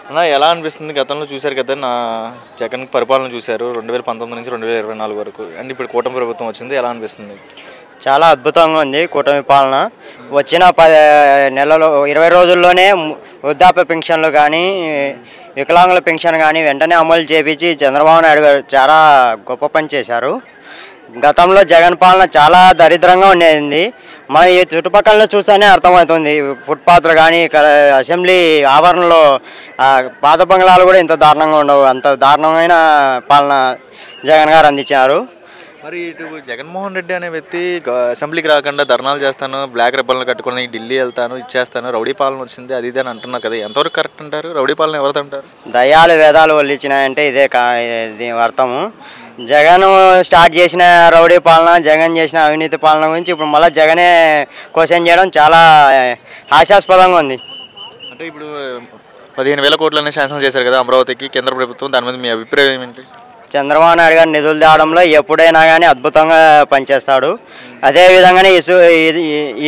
అన్న ఎలా అనిపిస్తుంది? గతంలో చూశారు కదా జగన్ పరిపాలన చూశారు 2019 నుంచి 2024 వరకు. అండ్ ఇప్పుడు కూటమి ప్రభుత్వం వచ్చింది. ఎలా అనిపిస్తుంది? చాలా అద్భుతంగా ఉంది కూటమి పాలన. వచ్చిన 10 నెలలో 20 రోజుల్లోనే వృద్ధాప్య పెన్షన్లు కానీ వికలాంగుల పెన్షన్ కానీ వెంటనే అమలు చేపించి చంద్రబాబు నాయుడు గారు చాలా గొప్ప పని చేశారు. గతంలో జగన్ పాలన చాలా దరిద్రంగా ఉండేది. మన ఈ చుట్టుపక్కల చూస్తేనే అర్థమవుతుంది. ఫుట్పాత్లు కానీ ఇక్కడ అసెంబ్లీ ఆవరణలో పాత బంగ్లాలు కూడా ఇంత దారుణంగా ఉండవు. అంత దారుణమైన పాలన జగన్ గారు అందించారు. మరి ఇటు జగన్మోహన్ రెడ్డి అనే వ్యక్తి అసెంబ్లీకి రాకుండా ధర్నాలు చేస్తాను, బ్లాక్ రిబ్బన్లు కట్టుకుని ఢిల్లీ వెళ్తాను, ఇచ్చేస్తాను, రౌడీ పాలన వచ్చింది అది ఇది అని అంటున్నారు కదా, ఎంతవరకు కరెక్ట్ అంటారు? రౌడీ పాలన ఎవరిది అంటారు? దయాలు వేదాలు వల్లించినాయంటే ఇదే దీని అర్థము. జగన్ స్టార్ట్ చేసిన రౌడీ పాలన, జగన్ చేసిన అవినీతి పాలన గురించి ఇప్పుడు మళ్ళీ జగనే క్వశ్చన్ చేయడం చాలా హాస్యాస్పదంగా ఉంది. అంటే ఇప్పుడు 15,000 కోట్లనే శాంక్షన్ చేశారు కదా అమరావతికి కేంద్ర ప్రభుత్వం, దాని మీద మీ అభిప్రాయం ఏంటి? చంద్రబాబు నాయుడు గారు నిధులు తేవడంలో ఎప్పుడైనా కానీ అద్భుతంగా పనిచేస్తాడు. అదేవిధంగానే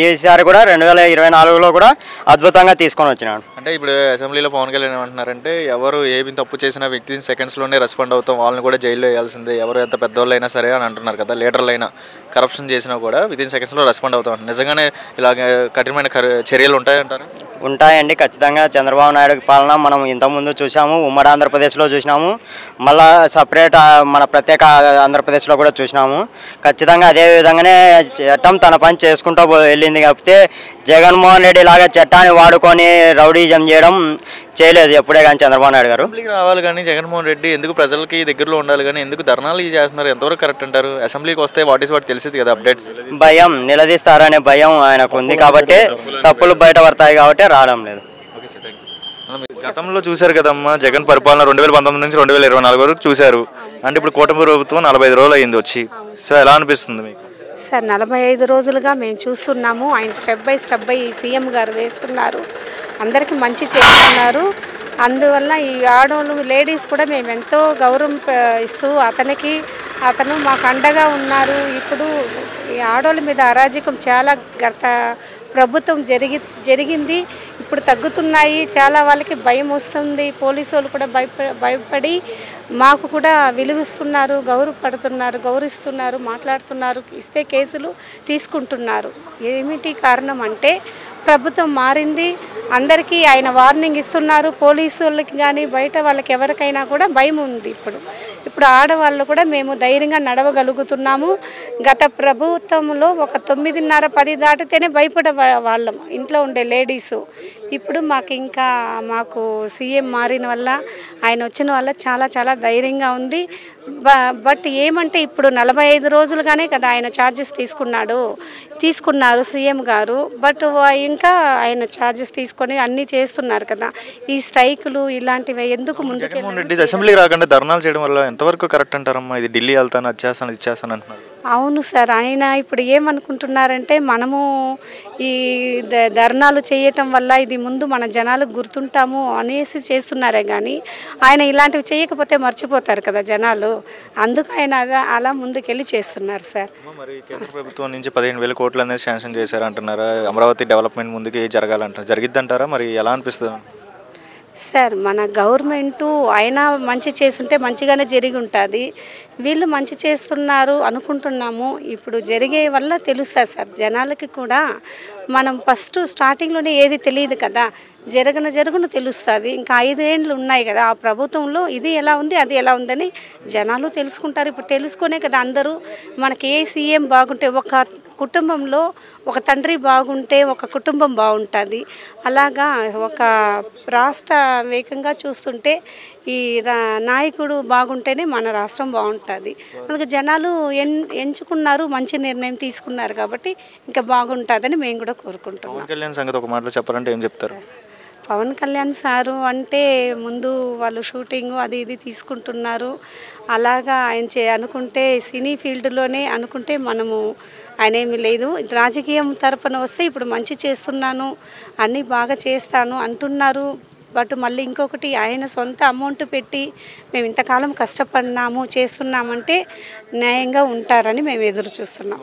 ఈసారి కూడా 2024లో కూడా అద్భుతంగా తీసుకొని వచ్చినాడు. అంటే ఇప్పుడు అసెంబ్లీలో పవన్ కళ్యాణ్ ఏమంటున్నారంటే ఎవరు ఏమి తప్పు చేసినా వితిన్ సెకండ్స్లోనే రెస్పాండ్ అవుతాం, వాళ్ళని కూడా జైల్లో వేయాల్సిందే, ఎవరు ఎంత పెద్దవాళ్ళు అయినా సరే అని అంటున్నారు కదా. లీడర్లు అయినా కరప్షన్ చేసినా కూడా వితిన్ సెకండ్స్లో రెస్పాండ్ అవుతాం. నిజంగానే ఇలాగ కఠినమైన చర్యలు ఉంటాయంటారు? ఉంటాయండి ఖచ్చితంగా. చంద్రబాబు నాయుడు పాలన మనం ఇంతకుముందు చూసాము, ఉమ్మడి ఆంధ్రప్రదేశ్లో చూసినాము, మళ్ళీ సపరేట్ మన ప్రత్యేక ఆంధ్రప్రదేశ్లో కూడా చూసినాము. ఖచ్చితంగా అదే విధంగానే చట్టం తన పని చేసుకుంటూ వెళ్ళింది. కాకపోతే జగన్మోహన్ రెడ్డి లాగా చట్టాన్ని వాడుకొని రౌడీజం చేయలేదు ఎప్పుడే కానీ చంద్రబాబు నాయుడు గారు. అసెంబ్లీకి రావాలి కానీ జగన్మోహన్ రెడ్డి ఎందుకు ప్రజలకి దగ్గరలో ఉండాలి కానీ ఎందుకు ధర్నాలు చేస్తున్నారు? ఎంతవరకు కరెక్ట్ అంటారు? అసెంబ్లీకి వస్తే వాట్ తెలిసింది కదా అప్డేట్స్. భయం, నిలదీస్తారనే భయం ఆయనకు ఉంది కాబట్టి తప్పులు బయట పడతాయి కాబట్టి రావడం లేదు. గతంలో చూశారు కదమ్మా జగన్ పరిపాలన 2019 నుంచి 2024 వరకు చూశారు. అంటే ఇప్పుడు కూటమి ప్రభుత్వం 45 రోజులు అయింది వచ్చి. సో ఎలా అనిపిస్తుంది మీకు? సార్ 45 రోజులుగా మేము చూస్తున్నాము. ఆయన స్టెప్ బై సీఎం గారు వేస్తున్నారు, అందరికీ మంచి చేస్తున్నారు. అందువల్ల ఈ ఆడవాళ్ళు లేడీస్ కూడా మేము ఎంతో గౌరవం ఇస్తూ అతను మాకు అండగా ఉన్నారు. ఇప్పుడు ఈ ఆడవాళ్ళ మీద అరాజకం చాలా గత ప్రభుత్వం జరిగింది, ఇప్పుడు తగ్గుతున్నాయి. చాలా వాళ్ళకి భయం వస్తుంది. పోలీసు వాళ్ళు కూడా భయపడి మాకు కూడా విలువిస్తున్నారు, గౌరవిస్తున్నారు, మాట్లాడుతున్నారు. ఇస్తే కేసులు తీసుకుంటున్నారు. ఏమిటి కారణం అంటే ప్రభుత్వం మారింది. అందరికీ ఆయన వార్నింగ్ ఇస్తున్నారు. పోలీసు వాళ్ళకి కానీ బయట వాళ్ళకి ఎవరికైనా కూడా భయం ఉంది. ఇప్పుడు ఆడవాళ్ళు కూడా మేము ధైర్యంగా నడవగలుగుతున్నాము. గత ప్రభుత్వంలో ఒక 9:30, 10 దాటితేనే భయపడే వాళ్ళం ఇంట్లో ఉండే లేడీసు. ఇప్పుడు మాకు సీఎం మారిన వల్ల, ఆయన వచ్చిన వల్ల చాలా చాలా ధైర్యంగా ఉంది. బట్ ఏమంటే ఇప్పుడు 45 రోజులుగానే కదా ఆయన ఛార్జెస్ తీసుకున్నారు సీఎం గారు. బట్ ఇంకా ఆయన ఛార్జెస్ తీసుకొని అన్నీ చేస్తున్నారు కదా. ఈ స్ట్రైకులు ఇలాంటివి ఎందుకు ముందుకు అసెంబ్లీకి రాకుండా ధర్నాలు చేయడం వల్ల ఎంతవరకు కరెక్ట్ అంటారమ్మా? ఇది ఢిల్లీ వెళ్తాను, అది చేస్తాను అంటున్నారు. అవును సార్, ఆయన ఇప్పుడు ఏమనుకుంటున్నారంటే మనము ఈ ధర్నాలు చేయటం వల్ల ఇది ముందు మన జనాలకు గుర్తుంటాము అనేసి చేస్తున్నారే కానీ ఆయన ఇలాంటివి చేయకపోతే మర్చిపోతారు కదా జనాలు. అందుకు ఆయన అలా ముందుకెళ్ళి చేస్తున్నారు సార్. మరి కేంద్ర ప్రభుత్వం నుంచి 15,000 కోట్లు అనేది శాంక్షన్ చేశారు అంటున్నారా? అమరావతి డెవలప్మెంట్ ముందుకు జరగాలంటారు, జరిగిద్దంటారా? మరి ఎలా అనిపిస్తుంది సార్? మన గవర్నమెంటు ఆయన మంచి చేస్తుంటే మంచిగానే జరిగి ఉంటుంది. వీళ్ళు మంచి చేస్తున్నారు అనుకుంటున్నాము. ఇప్పుడు జరిగే వల్ల తెలుస్తుంది సార్ జనాలకి కూడా. మనం ఫస్ట్ స్టార్టింగ్లోనే ఏది తెలియదు కదా, జరగను తెలుస్తుంది. ఇంకా 5 ఏళ్ళు ఉన్నాయి కదా ఆ ప్రభుత్వంలో, ఇది ఎలా ఉంది అది ఎలా ఉందని జనాలు తెలుసుకుంటారు. ఇప్పుడు తెలుసుకునే కదా అందరూ. మనకి ఏ సీఎం బాగుంటే, ఒక కుటుంబంలో ఒక తండ్రి బాగుంటే ఒక కుటుంబం బాగుంటుంది. అలాగా ఒక రాష్ట్ర వేగంగా చూస్తుంటే ఈ నాయకుడు బాగుంటేనే మన రాష్ట్రం బాగుంటుంది. అందుకే జనాలు ఎంచుకున్నారు, మంచి నిర్ణయం తీసుకున్నారు కాబట్టి ఇంకా బాగుంటుందని మేము కూడా కోరుకుంటున్నాం. పవన్ కళ్యాణ్ సంగతి ఒక మాటలో చెప్పాలంటే ఏం చెప్తారు? పవన్ కళ్యాణ్ సారు అంటే ముందు వాళ్ళు షూటింగ్ అది ఇది తీసుకుంటున్నారు. అలాగా ఆయన అనుకుంటే సినీ ఫీల్డ్లోనే అనుకుంటే మనము ఆయన ఏమీ లేదు. రాజకీయం తరపున వస్తే ఇప్పుడు మంచి చేస్తున్నాను, అన్నీ బాగా చేస్తాను అంటున్నారు. బట్ మళ్ళీ ఇంకొకటి ఆయన సొంత అమౌంట్ పెట్టి మేము ఇంతకాలం కష్టపడినాము చేస్తున్నామంటే న్యాయంగా ఉంటారని మేము ఎదురు చూస్తున్నాం.